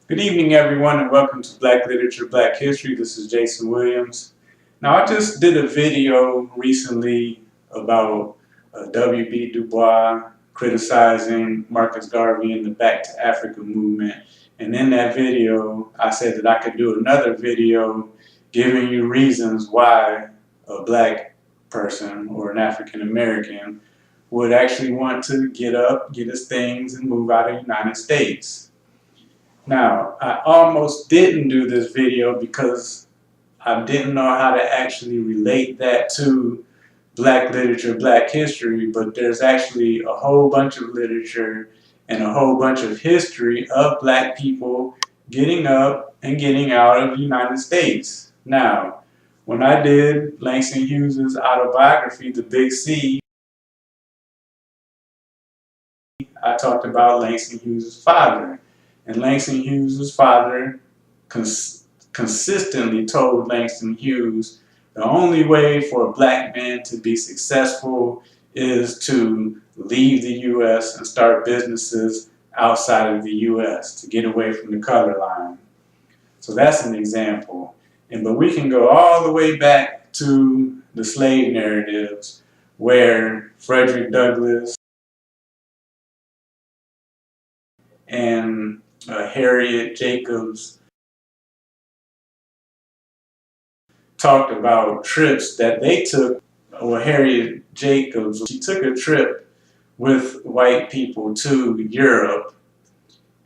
Good evening, everyone, and welcome to Black Literature, Black History. This is Jason Williams. Now, I just did a video recently about W.B. Du Bois criticizing Marcus Garvey and the Back to Africa movement. And in that video, I said that I could do another video giving you reasons why a black person or an African American would actually want to get up, get his things, and move out of the United States. Now, I almost didn't do this video because I didn't know how to actually relate that to black literature, black history, but there's actually a whole bunch of literature and a whole bunch of history of black people getting up and getting out of the United States. Now, when I did Langston Hughes' autobiography, The Big C, I talked about Langston Hughes' father. And Langston Hughes' father consistently told Langston Hughes the only way for a black man to be successful is to leave the U.S. and start businesses outside of the U.S. to get away from the color line. So that's an example. But we can go all the way back to the slave narratives where Frederick Douglass and Harriet Jacobs talked about trips that they took. Well, Harriet Jacobs, she took a trip with white people to Europe,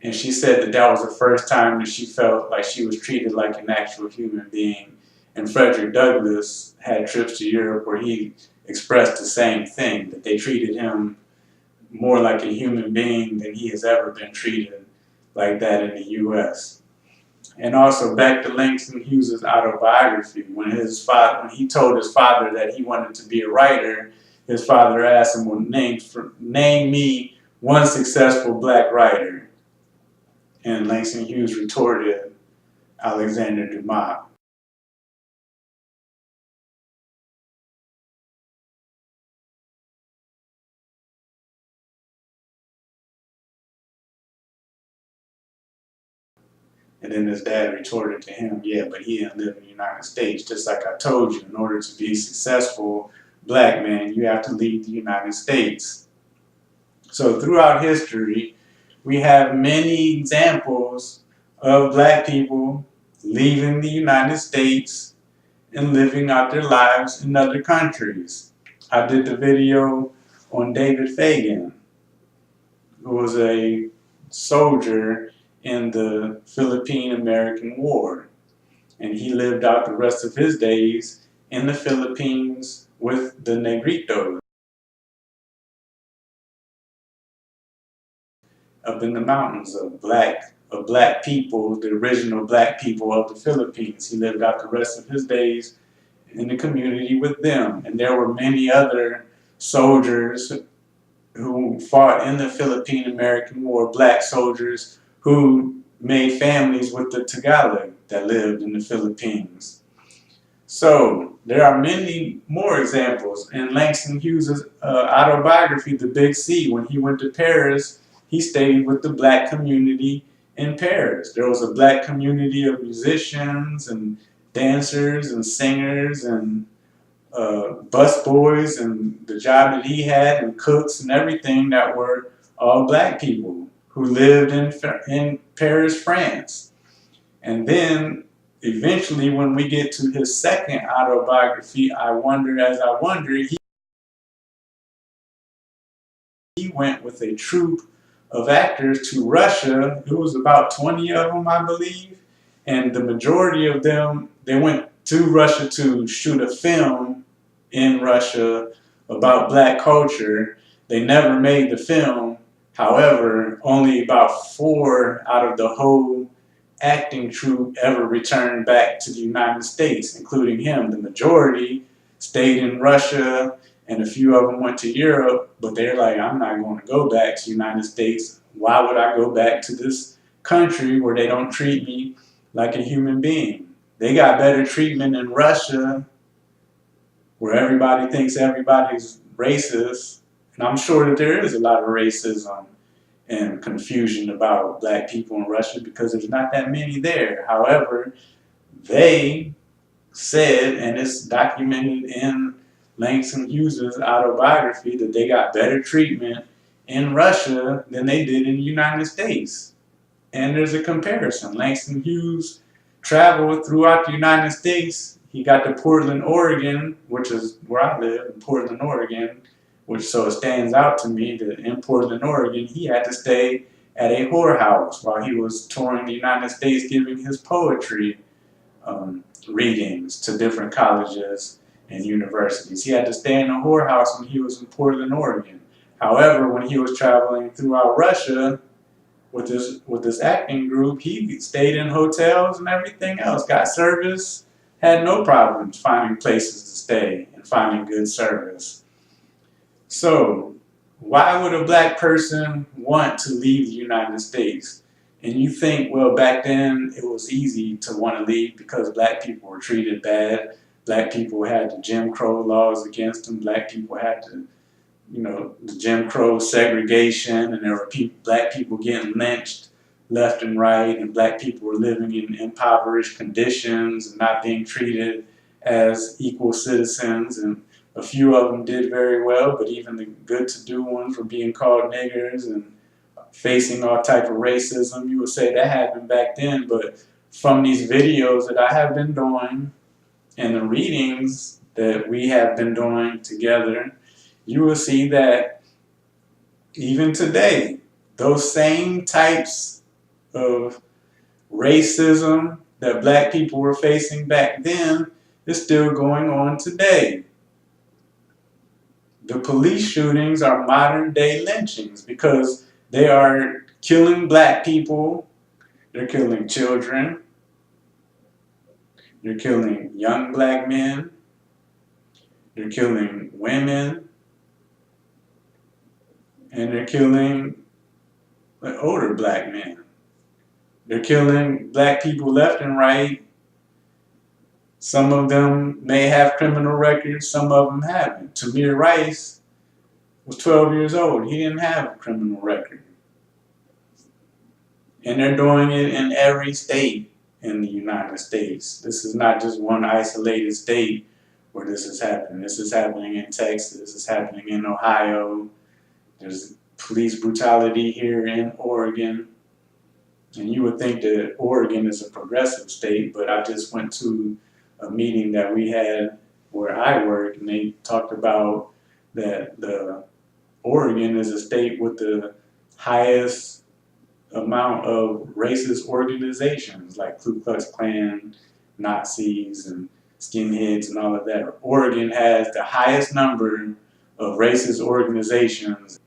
and she said that that was the first time that she felt like she was treated like an actual human being. And Frederick Douglass had trips to Europe where he expressed the same thing, that they treated him more like a human being than he has ever been treated like that in the U.S. And also back to Langston Hughes' autobiography, when he told his father that he wanted to be a writer, his father asked him, well, name me one successful black writer. And Langston Hughes retorted, Alexander Dumas. And then his dad retorted to him, yeah, but he didn't live in the United States. Just like I told you, in order to be a successful black man, you have to leave the United States. So throughout history, we have many examples of black people leaving the United States and living out their lives in other countries. I did the video on David Fagan, who was a soldier in the Philippine-American War. And he lived out the rest of his days in the Philippines with the Negritos up in the mountains of black people, the original black people of the Philippines. He lived out the rest of his days in the community with them. And there were many other soldiers who fought in the Philippine-American War, black soldiers who made families with the Tagalog that lived in the Philippines. So there are many more examples. In Langston Hughes' autobiography, The Big C, when he went to Paris, he stayed with the black community in Paris. There was a black community of musicians and dancers and singers and busboys, and the job that he had, and cooks and everything, that were all black people who lived in Paris, France. And then eventually, when we get to his second autobiography, I Wonder As I Wonder, he went with a troupe of actors to Russia. It was about 20 of them, I believe. And the majority of them, they went to Russia to shoot a film in Russia about black culture. They never made the film. However, only about 4 out of the whole acting troupe ever returned back to the United States, including him. The majority stayed in Russia, and a few of them went to Europe, but they're like, I'm not going to go back to the United States. Why would I go back to this country where they don't treat me like a human being? They got better treatment in Russia, where everybody thinks everybody's racist. And I'm sure that there is a lot of racism and confusion about black people in Russia because there's not that many there. However, they said, and it's documented in Langston Hughes' autobiography, that they got better treatment in Russia than they did in the United States. And there's a comparison. Langston Hughes traveled throughout the United States. He got to Portland, Oregon, which is where I live, in Portland, Oregon, which so it stands out to me that in Portland, Oregon, he had to stay at a whorehouse while he was touring the United States giving his poetry readings to different colleges and universities. He had to stay in a whorehouse when he was in Portland, Oregon. However, when he was traveling throughout Russia with this acting group, he stayed in hotels and everything else, got service, had no problems finding places to stay and finding good service. So, why would a black person want to leave the United States? And you think, well, back then it was easy to want to leave because black people were treated bad. Black people had the Jim Crow laws against them. Black people had the Jim Crow segregation, and there were black people getting lynched left and right, and black people were living in impoverished conditions and not being treated as equal citizens. And a few of them did very well, but even the good-to-do ones were being called niggers and facing all type of racism. You would say that happened back then, but from these videos that I have been doing and the readings that we have been doing together, you will see that even today, those same types of racism that black people were facing back then is still going on today. The police shootings are modern day lynchings because they are killing black people, they're killing children, they're killing young black men, they're killing women, and they're killing older black men. They're killing black people left and right. Some of them may have criminal records, some of them haven't. Tamir Rice was 12 years old. He didn't have a criminal record. And they're doing it in every state in the United States. This is not just one isolated state where this is happening. This is happening in Texas. This is happening in Ohio. There's police brutality here in Oregon. And you would think that Oregon is a progressive state, but I just went to a meeting that we had where I work, and they talked about that Oregon is a state with the highest amount of racist organizations like Ku Klux Klan, Nazis, and skinheads and all of that. Oregon has the highest number of racist organizations.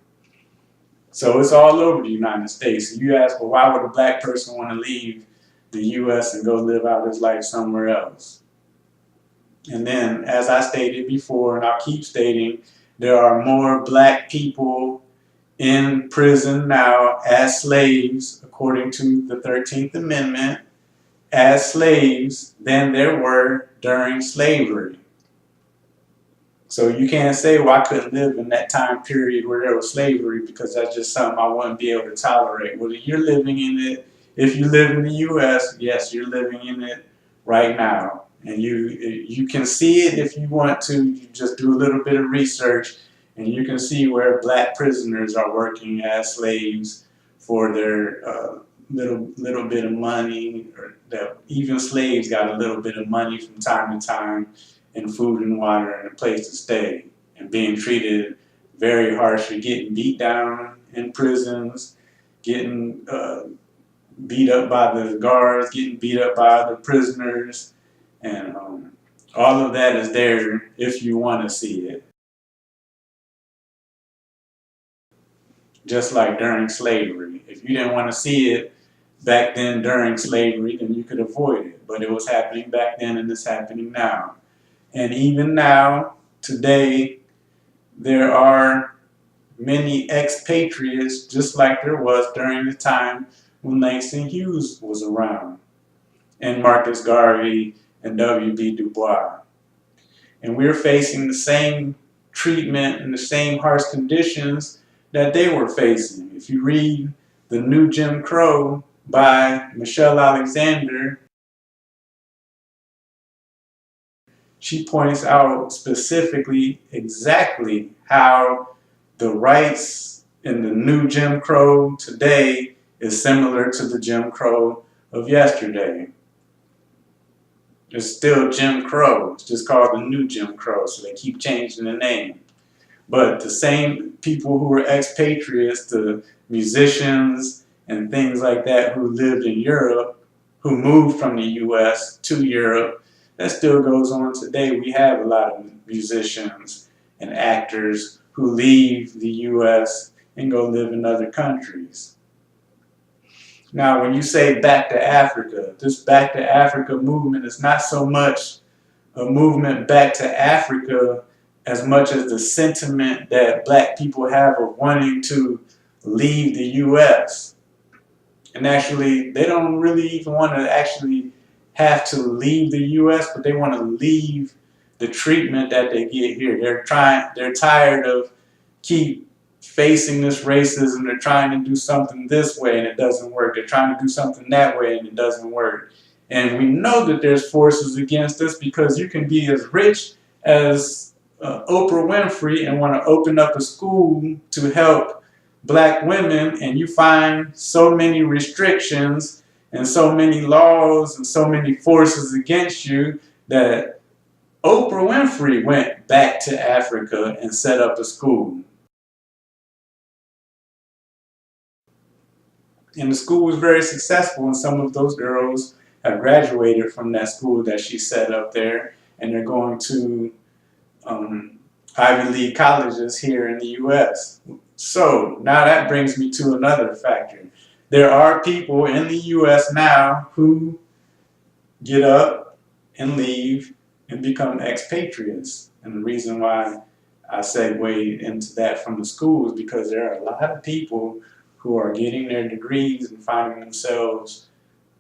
So it's all over the United States. So you ask, well, why would a black person want to leave the U.S. and go live out his life somewhere else? And then, as I stated before, and I'll keep stating, there are more black people in prison now as slaves, according to the 13th Amendment, as slaves than there were during slavery. So you can't say, well, I couldn't live in that time period where there was slavery because that's just something I wouldn't be able to tolerate. Well, you're living in it. If you live in the U.S., yes, you're living in it right now. And you can see it if you want to. You just do a little bit of research, and you can see where black prisoners are working as slaves for their little bit of money, or that even slaves got a little bit of money from time to time, and food and water and a place to stay, and being treated very harshly, getting beat down in prisons, getting beat up by the guards, getting beat up by other prisoners, and all of that is there if you want to see it. Just like during slavery. If you didn't want to see it back then during slavery, then you could avoid it. But it was happening back then and it's happening now. And even now, today, there are many expatriates, just like there was during the time when Langston Hughes was around, and Marcus Garvey and W.B. Du Bois. And we're facing the same treatment and the same harsh conditions that they were facing. If you read The New Jim Crow by Michelle Alexander, she points out specifically exactly how the rights in the new Jim Crow today is similar to the Jim Crow of yesterday. It's still Jim Crow. It's just called the new Jim Crow, so they keep changing the name. But the same people who were expatriates, the musicians and things like that who lived in Europe, who moved from the US to Europe, that still goes on today. We have a lot of musicians and actors who leave the US and go live in other countries. Now, when you say back to Africa, this back to Africa movement is not so much a movement back to Africa as much as the sentiment that black people have of wanting to leave the US. And actually, they don't really even want to actually have to leave the US, but they want to leave the treatment that they get here. They're tired of keep facing this racism. They're trying to do something this way and it doesn't work. They're trying to do something that way and it doesn't work. And we know that there's forces against us because you can be as rich as Oprah Winfrey and want to open up a school to help black women, and you find so many restrictions and so many laws and so many forces against you that Oprah Winfrey went back to Africa and set up a school. And the school was very successful, and some of those girls have graduated from that school that she set up there, and they're going to Ivy League colleges here in the US. So now that brings me to another factor. There are people in the US now who get up and leave and become expatriates. And the reason why I segue into that from the school is because there are a lot of people who are getting their degrees and finding themselves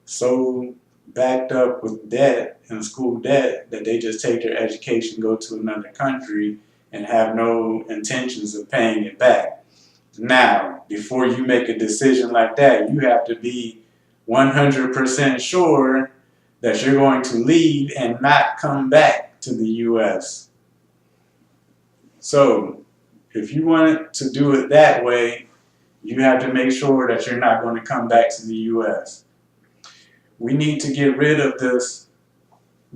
so backed up with debt and school debt that they just take their education, go to another country, and have no intentions of paying it back. Now, before you make a decision like that, you have to be 100% sure that you're going to leave and not come back to the US. So, if you want to do it that way, you have to make sure that you're not going to come back to the US. We need to get rid of this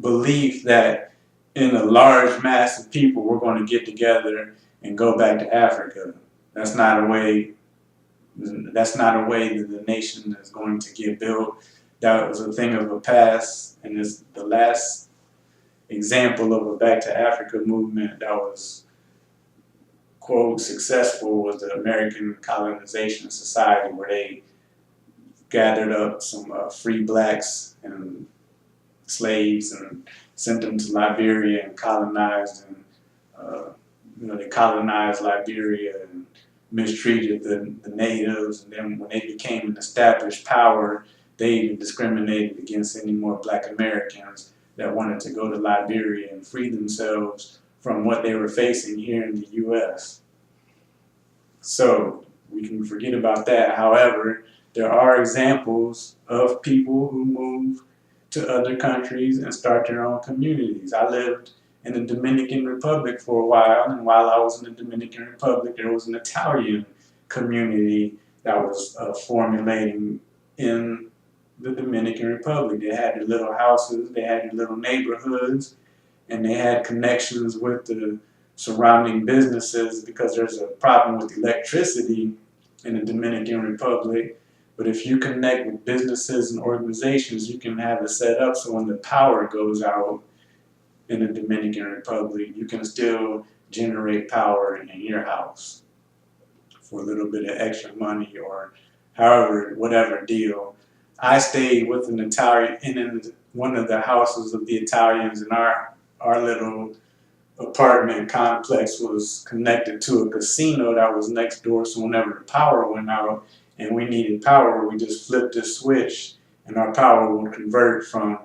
belief that in a large mass of people we're going to get together and go back to Africa. That's not a way that the nation is going to get built. That was a thing of the past, and it's the last example of a back to Africa movement that was, quote, successful was the American Colonization Society, where they gathered up some free blacks and slaves and sent them to Liberia and colonized, and they colonized Liberia and mistreated the natives, and then when they became an established power, they even discriminated against any more black Americans that wanted to go to Liberia and free themselves from what they were facing here in the US. So we can forget about that. However, there are examples of people who move to other countries and start their own communities. I lived in the Dominican Republic for a while, and while I was in the Dominican Republic, there was an Italian community that was formulating in the Dominican Republic. They had their little houses, they had their little neighborhoods, and they had connections with the surrounding businesses because there's a problem with electricity in the Dominican Republic. But if you connect with businesses and organizations, you can have it set up so when the power goes out in the Dominican Republic, you can still generate power in your house for a little bit of extra money or however, whatever deal. I stayed with an Italian in one of the houses of the Italians, and our little apartment complex was connected to a casino that was next door, so whenever the power went out and we needed power, we just flipped a switch and our power would convert from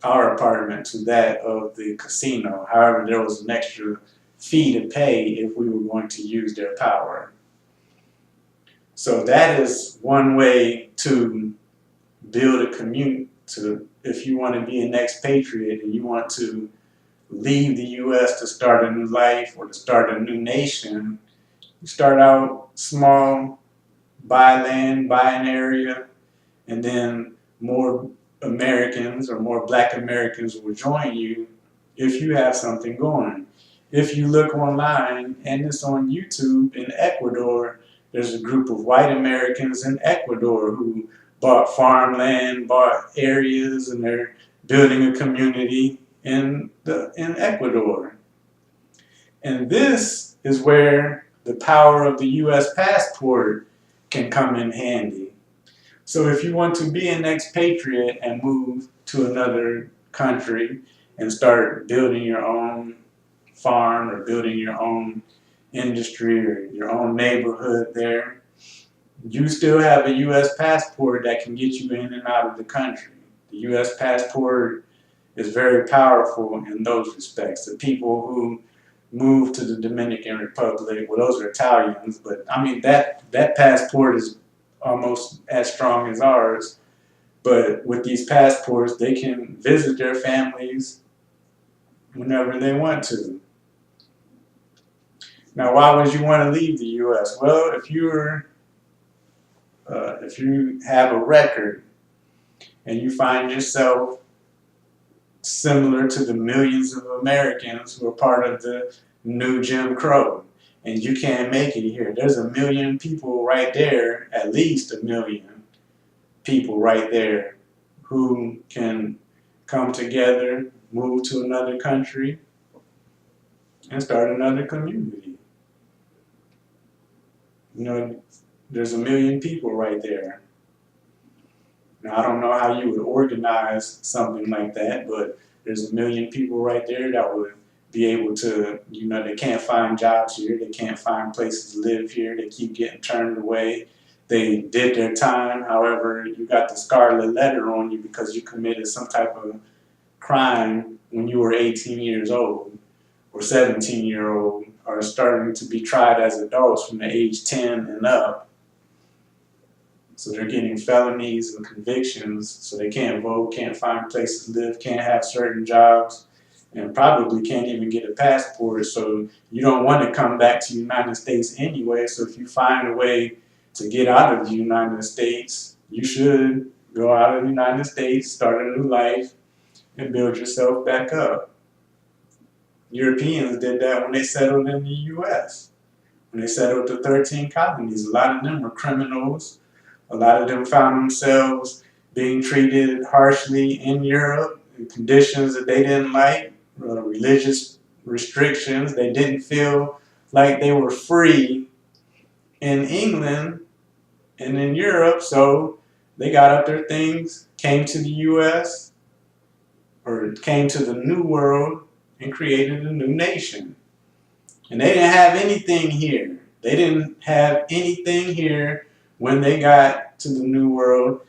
our apartment to that of the casino. However, there was an extra fee to pay if we were going to use their power. So that is one way to build a community. If you want to be an expatriate and you want to leave the U.S. to start a new life or to start a new nation, you start out small, buy land, buy an area, and then more Americans or more Black Americans will join you if you have something going. If you look online, and it's on YouTube in Ecuador, there's a group of white Americans in Ecuador who bought farmland, bought areas, and they're building a community in Ecuador. And this is where the power of the U.S. passport can come in handy. So if you want to be an expatriate and move to another country and start building your own farm or building your own industry or your own neighborhood there, you still have a U.S. passport that can get you in and out of the country. The U.S. passport is very powerful in those respects. The people who moved to the Dominican Republic, well, those are Italians, but I mean, that passport is almost as strong as ours. But with these passports, they can visit their families whenever they want to. Now, why would you want to leave the U.S.? Well, if you have a record and you find yourself similar to the millions of Americans who are part of the new Jim Crow, and you can't make it here, there's a million people right there, at least a million people right there who can come together, move to another country, and start another community. You know, there's a million people right there. Now, I don't know how you would organize something like that, but there's a million people right there that would be able to, you know, they can't find jobs here, they can't find places to live here, they keep getting turned away. They did their time, however, you got the scarlet letter on you because you committed some type of crime when you were 18 years old or 17-year-old, are starting to be tried as adults from the age 10 and up. So they're getting felonies and convictions, so they can't vote, can't find places to live, can't have certain jobs, and probably can't even get a passport. So you don't want to come back to the United States anyway. So if you find a way to get out of the United States, you should go out of the United States, start a new life, and build yourself back up. Europeans did that when they settled in the U.S. When they settled the 13 colonies, a lot of them were criminals. A lot of them found themselves being treated harshly in Europe in conditions that they didn't like, religious restrictions. They didn't feel like they were free in England and in Europe, so they got up their things, came to the U.S., or came to the New World and created a new nation. And they didn't have anything here. They didn't have anything here when they got to the New World.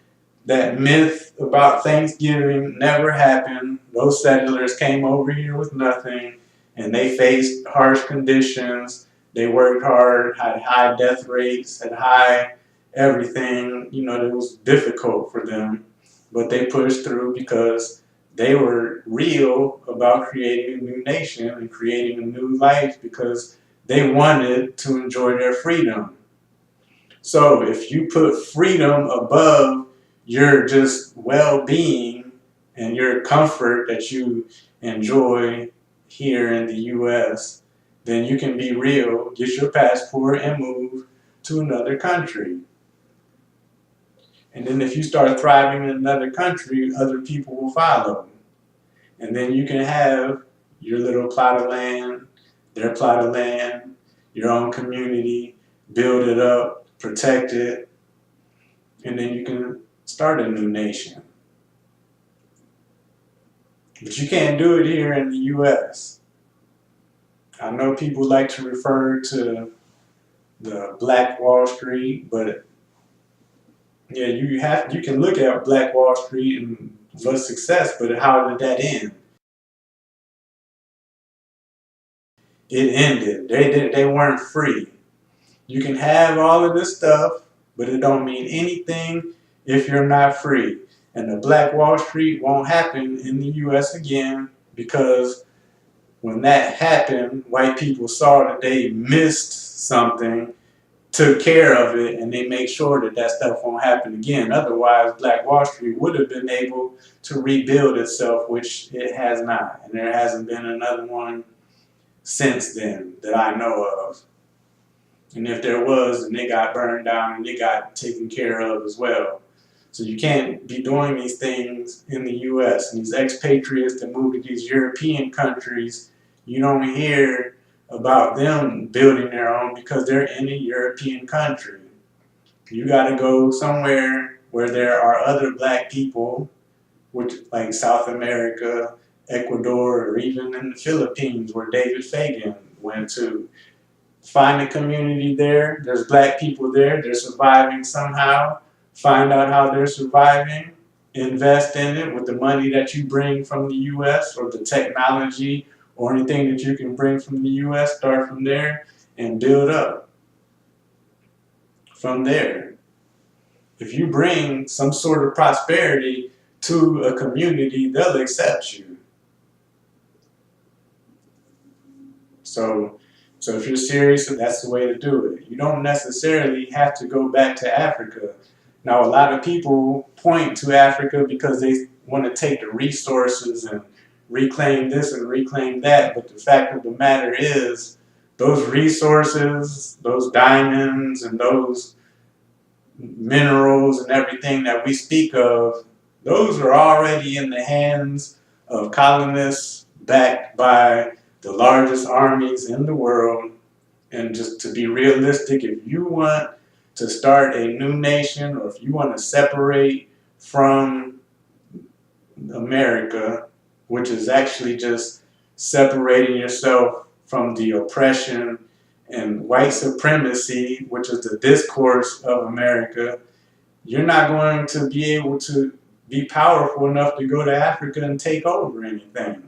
That myth about Thanksgiving never happened. Those settlers came over here with nothing, and they faced harsh conditions. They worked hard, had high death rates, had high everything. You know, it was difficult for them, but they pushed through because they were real about creating a new nation and creating a new life because they wanted to enjoy their freedom. So if you put freedom above your just well-being and your comfort that you enjoy here in the U.S., then you can be real, get your passport, and move to another country. And then if you start thriving in another country, other people will follow. And then you can have your little plot of land, their plot of land, your own community, build it up, protect it, and then you can start a new nation. But you can't do it here in the U.S. I know people like to refer to the Black Wall Street, but yeah, you can look at Black Wall Street and was success, but how did that end? It ended. They weren't free. You can have all of this stuff, but it don't mean anything if you're not free. And the Black Wall Street won't happen in the US again, because when that happened, white people saw that they missed something, took care of it, and they make sure that that stuff won't happen again. Otherwise, Black Wall Street would have been able to rebuild itself, which it has not. And there hasn't been another one since then that I know of. And if there was, then they got burned down and they got taken care of as well. So you can't be doing these things in the US. And these expatriates that move to these European countries, you don't hear about them building their own because they're in a European country. You got to go somewhere where there are other black people, which like South America, Ecuador, or even in the Philippines where David Fagan went to. Find a community there. There's black people there. They're surviving somehow. Find out how they're surviving. Invest in it with the money that you bring from the US or the technology or anything that you can bring from the US. Start from there and build up from there. If you bring some sort of prosperity to a community, they'll accept you. So if you're serious, that's the way to do it. You don't necessarily have to go back to Africa. Now, a lot of people point to Africa because they want to take the resources and reclaim this and reclaim that. But the fact of the matter is, those resources, those diamonds and those minerals and everything that we speak of, those are already in the hands of colonists backed by the largest armies in the world. And just to be realistic, if you want to start a new nation or if you want to separate from America, which is actually just separating yourself from the oppression and white supremacy, which is the discourse of America, you're not going to be able to be powerful enough to go to Africa and take over anything.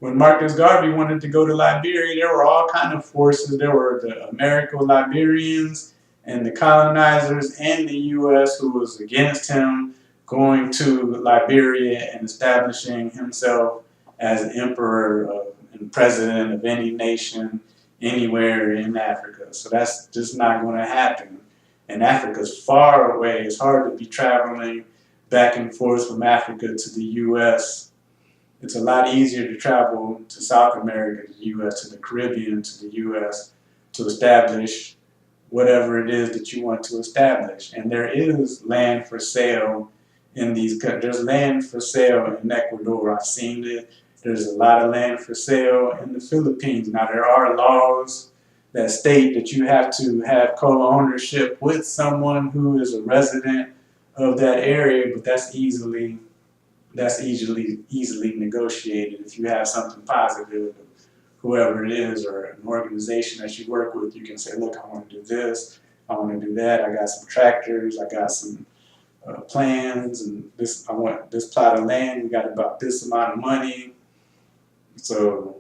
When Marcus Garvey wanted to go to Liberia, there were all kinds of forces. There were the Americo-Liberians and the colonizers and the U.S. who was against him going to Liberia and establishing himself as emperor and president of any nation anywhere in Africa. So that's just not going to happen. And Africa's far away. It's hard to be traveling back and forth from Africa to the U.S. It's a lot easier to travel to South America, to the U.S., to the Caribbean, to the U.S., to establish whatever it is that you want to establish. And there is land for sale in these countries. There's land for sale in Ecuador. I've seen it. There's a lot of land for sale in the Philippines. Now, there are laws that state that you have to have co-ownership with someone who is a resident of that area, but that's easily negotiated. If you have something positive, whoever it is, or an organization that you work with, you can say, look, I want to do this, I want to do that, I got some tractors, I got some plans, and this, I want this plot of land, we got about this amount of money, so,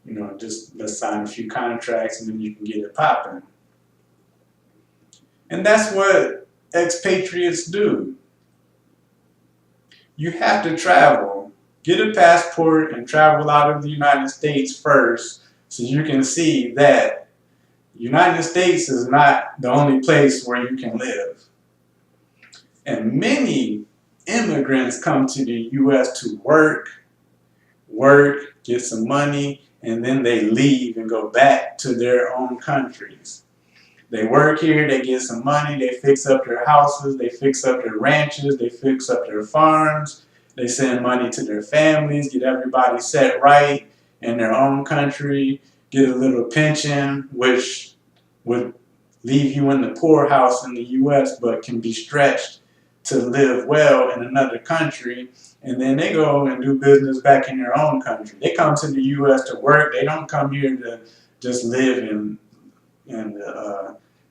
you know, just let's sign a few contracts and then you can get it popping. And that's what expatriates do. You have to travel. Get a passport and travel out of the United States first so you can see that the United States is not the only place where you can live. And many immigrants come to the U.S. to work, get some money, and then they leave and go back to their own countries. They work here, they get some money, they fix up their houses, they fix up their ranches, they fix up their farms, they send money to their families, get everybody set right in their own country, get a little pension, which would leave you in the poorhouse in the U.S., but can be stretched to live well in another country, and then they go and do business back in their own country. They come to the U.S. to work, they don't come here to just live and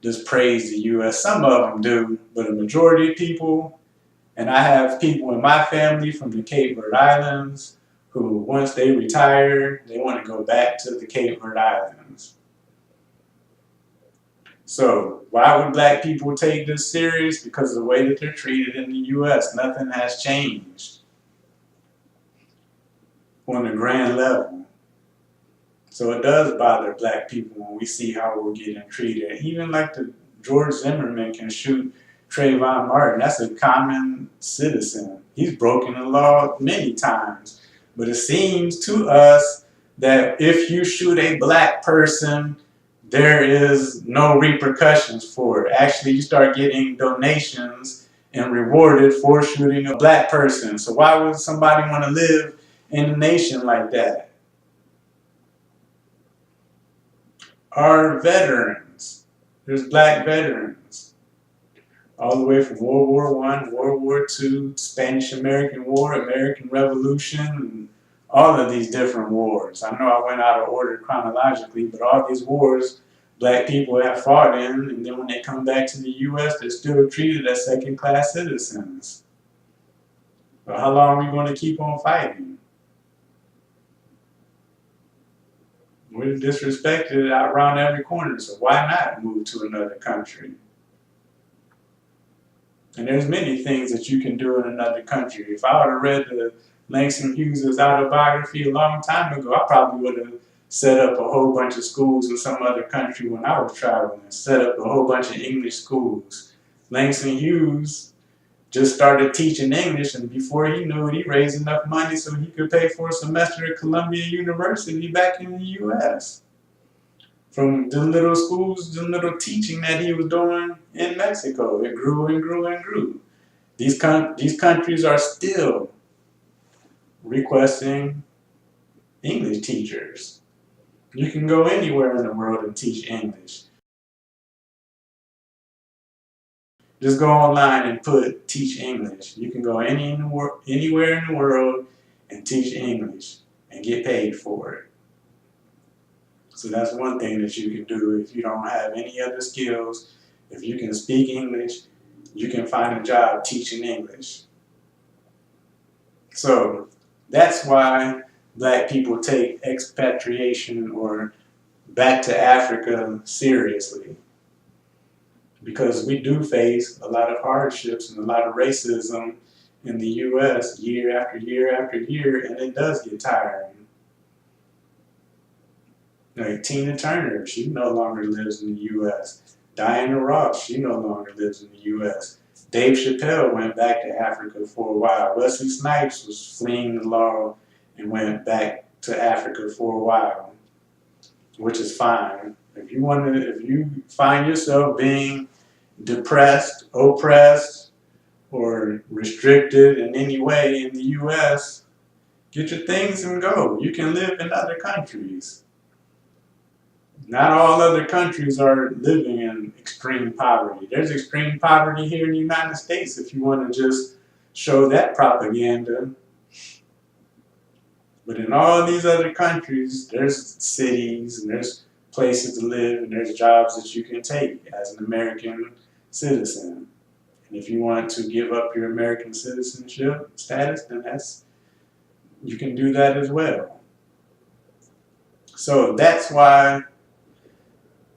just praise the U.S. Some of them do, but a majority of people, and I have people in my family from the Cape Verde Islands who, once they retire, they want to go back to the Cape Verde Islands. So why would black people take this serious? Because of the way that they're treated in the U.S. Nothing has changed on the grand level. So it does bother black people when we see how we're getting treated. Even like the George Zimmerman can shoot Trayvon Martin. That's a common citizen. He's broken the law many times. But it seems to us that if you shoot a black person, there is no repercussions for it. Actually, you start getting donations and rewarded for shooting a black person. So why would somebody want to live in a nation like that? Are veterans. There's black veterans. All the way from World War I, World War II, Spanish-American War, American Revolution, and all of these different wars. I know I went out of order chronologically, but all these wars black people have fought in, and then when they come back to the U.S., they're still treated as second-class citizens. But how long are we going to keep on fighting? We're disrespected around every corner, so why not move to another country? And there's many things that you can do in another country. If I would have read the Langston Hughes' autobiography a long time ago, I probably would have set up a whole bunch of schools in some other country when I was traveling, set up a whole bunch of English schools. Langston Hughes just started teaching English, and before he knew it, he raised enough money so he could pay for a semester at Columbia University back in the U.S. From the little schools, the little teaching that he was doing in Mexico, it grew and grew and grew. These countries are still requesting English teachers. You can go anywhere in the world and teach English. Just go online and put teach English. You can go anywhere in the world and teach English and get paid for it. So that's one thing that you can do if you don't have any other skills. If you can speak English, you can find a job teaching English. So that's why black people take expatriation or back to Africa seriously. Because we do face a lot of hardships and a lot of racism in the U.S. year after year after year, and it does get tiring. Like Tina Turner, she no longer lives in the U.S. Diana Ross, she no longer lives in the U.S. Dave Chappelle went back to Africa for a while. Wesley Snipes was fleeing the law and went back to Africa for a while, which is fine. If you find yourself being depressed, oppressed, or restricted in any way in the U.S., get your things and go. You can live in other countries. Not all other countries are living in extreme poverty. There's extreme poverty here in the United States if you want to just show that propaganda. But in all these other countries, there's cities and there's places to live and there's jobs that you can take as an American citizen. And if you want to give up your American citizenship status, then you can do that as well. So that's why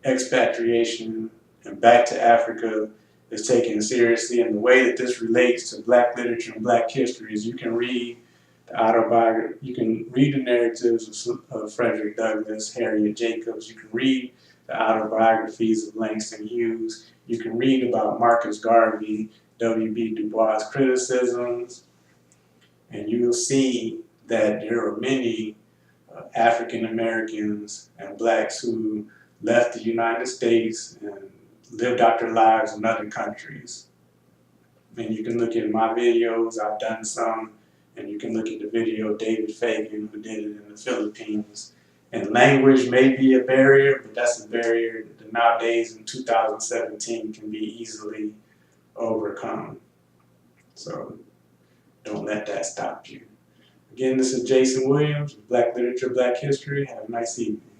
expatriation and back to Africa is taken seriously. And the way that this relates to black literature and black history is you can read the autobiography, you can read the narratives of Frederick Douglass, Harriet Jacobs, you can read the autobiographies of Langston Hughes, you can read about Marcus Garvey, W.B. Du Bois' criticisms, and you will see that there are many African Americans and blacks who left the United States and lived out their lives in other countries. And you can look at my videos, I've done some, and you can look at the video of David Fagan who did it in the Philippines. And language may be a barrier, but that's a barrier that nowadays in 2017 can be easily overcome. So don't let that stop you. Again, this is Jason Williams, Black Literature, Black History. Have a nice evening.